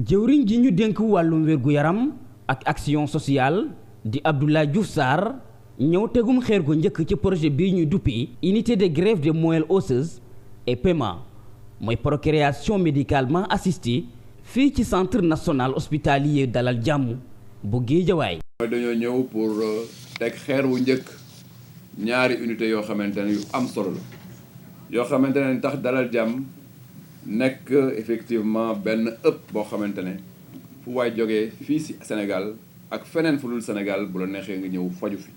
jëwriñ ji ñu dénk wàllum wér-gu-yaram ak action sociale di Abdoulaye Diouf Sarr ñëw tegum xeer gu njëkk ci projet bii ñuy duppee unité de greffe des moelle osseuse et paiement mooy procréation médicalement assistée fii ci centre national hospitalier Dalal Jàmm bu Guédiawaye. dañoo ñëw pour teg xeer wu njëkk ñaari unité yoo xamante ne yu am solo la yoo xamante ne tax Dalal Jàmm nekk effectivement benn ëpp boo xamante ne fu waay jógee fii ci Sénégal ak feneen fu dul Sénégal bu la neexee nga ñëw faju fi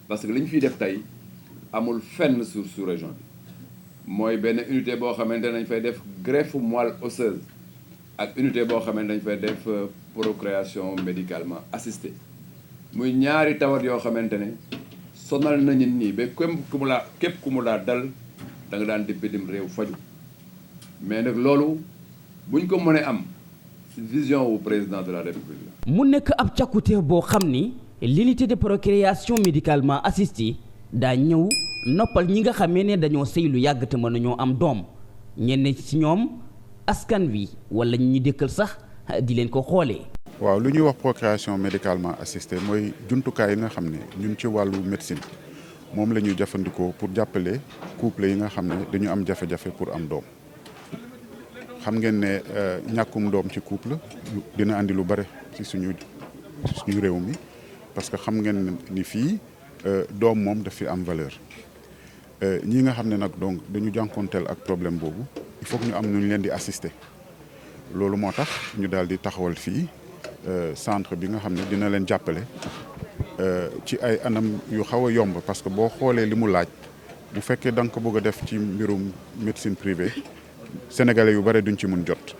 parce que li ñu fiy def tey amul fenn sous région bi mooy benn unité boo xamante ne dañ fay def greffe moelle osseuse ak unité boo xamante dañ fay def procréation médicalement assistée muy ñaari tawat yoo xamante ne sonal na nit ñi ba képp ku mu laa dal da nga daan di bitim réew faju mais nag loolu buñ ko mënee am ci vision wu président de la République la. mu nekk ab càkkutéef boo xam ni l'unité de procréation médicalement assistée daa ñëw noppal ñi nga xamee ne dañoo sëy lu yàgg te mënuñoo am doom ñenn ci ñoom askan wi wala ñi dëkkal sax di leen ko xoolee. waaw lu ñuy wax procréation médicalement assistée mooy jumtukaay yi nga xam ne ñun ci wàllu médecine moom la ñuy jëfandikoo pour jàppale couple yi nga xam ne dañu am jafe-jafe pour am doom. xam ngeen ne ñàkkum doom ci couple dina andi lu bare ci suñu réew mi parce que xam ngeen ni fii doom moom daf fi am valeur ñi nga xam ne nag donc dañu jànkoonteel ak problème boobu il faut que ñu am nu ñu leen di assister loolu moo tax ñu daal di taxawal fii centre bi nga xam ne dina leen jàppale ci ay anam yu xaw a yomb parce que boo xoolee li mu laaj bu fekkee da nga ko bëgg a def ci mbirum médecine privée sénégalais yu bare duñ ci mun jot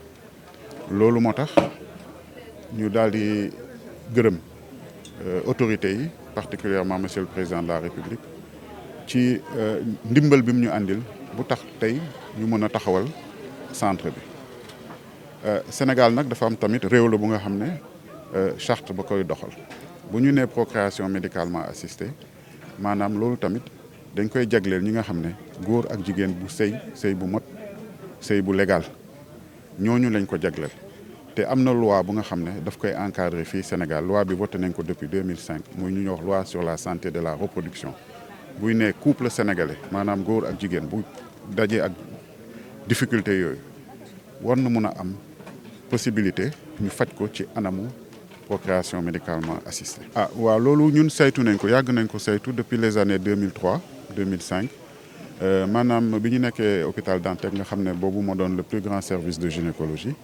loolu moo tax ñu daal di gërëm autorités yi particulièrement monsieur le président de la république ci ndimbal bi mu ñu àndil bu tax tey ñu mën a taxawal centre bi Sénégal nag dafa am tamit réew la bu nga xam ne charte ba koy doxal bu ñu nee procréation médicalement assistée maanaam loolu tamit dañ koy jagleel ñi nga xam ne góor ak jigéen bu sëy bu mot sëy bu légal ñooñu lañ ko jagleel te am na loi bu nga xam ne daf koy encadrer fii Sénégal loi bi voté nañ ko depuis 2005 muy ñu ñuy wax loi sur la santé de la reproduction buy ne couple sénégalais maanaam góor ak jigéen bu dajee ak difficulté yooyu war na mun a am possibilité ñu faj ko ci anamu procréation médicalement assistée. waaw loolu ñun saytu nañ ko yàgg nañ ko saytu depuis les années 2003 2005. maanaam bi ñu nekkee hôpital Dantec nga xam ne boobu moo doon le plus grand service de gynécologie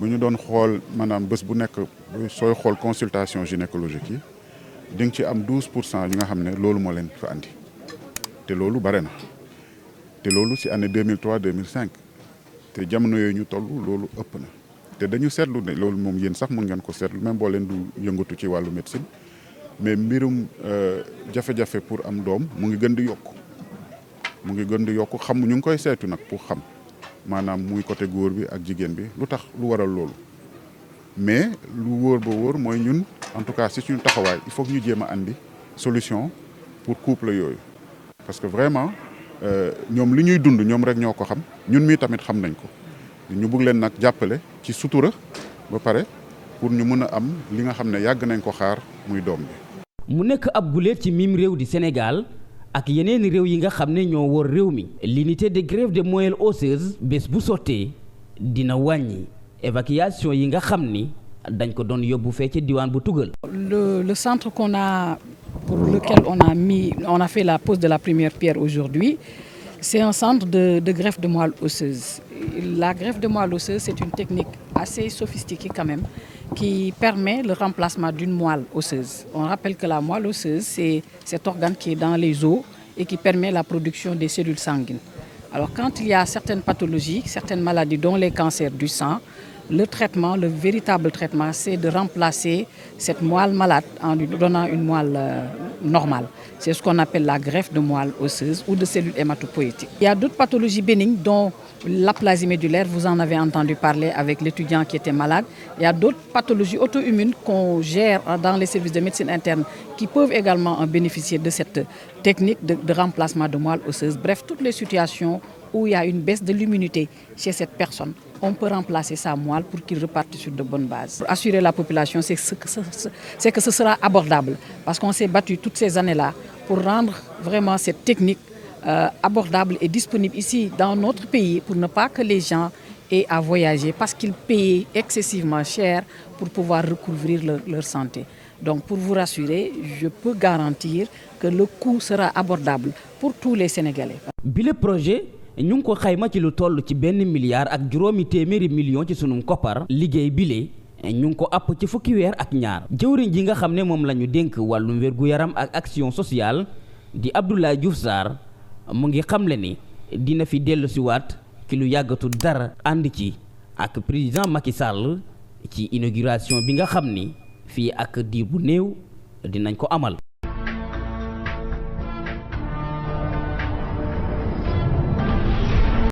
bu ñu doon xool maanaam bés bu nekk sooy xool consultation gynécologique yi di nga ci am 12% yi nga xam ne loolu moo leen fa andi te loolu bare na te loolu ci année 2003 2005 te jamono yooyu ñu toll loolu ëpp na te dañu seetlu ne loolu moom yéen sax mun ngeen ko seetlu même boo leen du yëngatu ci wàllu médecine mais mbirum jafe-jafe pour am doom mu ngi gën di yokku. mu ngi gën di yokk xam ñu ngi koy saytu nag pour xam maanaam muy côté góor bi ak jigéen bi lu tax lu waral loolu mais lu wóor ba wóor mooy ñun en tout cas si suñu taxawaay il faut que ñu jéem a andi solution pour couple yooyu parce que vraiment ñoom li ñuy dund ñoom rek ñoo ko xam ñun mii tamit xam nañ ko ñu bëgg leen nag jàppale ci sutura ba pare pour ñu mën a am li nga xam ne yàgg nañ ko xaar muy doom bi. mu nekk ab guléet ci mim réew di Sénégal. ak yeneen réew yi nga xam ne ñoo wër réew mi l'unité de greffe des moelle osseuse bés bu sottee dina wàññi évacuation yi nga xam ni dañ ko doon yóbbu fee ci diwaan bu Tugal. Le centre pour lequel on a fait la pose de la première pierre aujourd'hui, c'est un centre de greffe de moelle osseuse. La greffe de moelle osseuse, c'est une technique assez sophistiquée quand même, qui permet le remplacement d'une moelle osseuse. On rappelle que la moelle osseuse, c'est cet organe qui est dans les os et qui permet la production des cellules sanguines. Alors quand il y a certaines pathologies, certaines maladies, dont les cancers du sang, le traitement, le véritable traitement, c'est de remplacer cette moelle malade en lui donnant une moelle normale. C'est ce qu'on appelle la greffe de moelle osseuse ou de cellules hématopoïétiques. Il y a d'autres pathologies bénignes dont l'aplasie médullaire, vous en avez entendu parler avec l'étudiant qui était malade. Il y a d'autres pathologies auto-immunes qu'on gère dans les services de médecine interne qui peuvent également en bénéficier de cette technique de remplacement de moelle osseuse. Bref, toutes les situations où il y a une baisse de l'immunité chez cette personne on peut remplacer sa moelle pour qu'il reparte sur de bonnes bases. Pour assurer la population, c'est que ce sera abordable, parce qu'on s'est battu toutes ces années-là pour rendre vraiment cette technique abordable et disponible ici dans notre pays, pour ne pas que les gens aient à voyager parce qu'ils payaient excessivement cher pour pouvoir recouvrir leur santé. Donc pour vous rassurer, je peux garantir que le coût sera abordable pour tous les Sénégalais. Bile projet ñu ngi ko xayma ci lu toll ci $1 milliard ak juróomi téeméeri million ci sunum koppar. liggéey bile ñu ngi ko àpp ci fukki weer ak ñaar. jëwriñ ji nga xam ne moom la ñu dénk wàllum wér-gu-yaram ak action sociale di Abdoulaye Diouf Sarr mu ngi xamle ni dina fi dellu si waat ki lu yàggatu dara ànd ci ak président Macky Sall ci inauguration bi nga xam ni fii ak diir bu néew dinañ ko amal.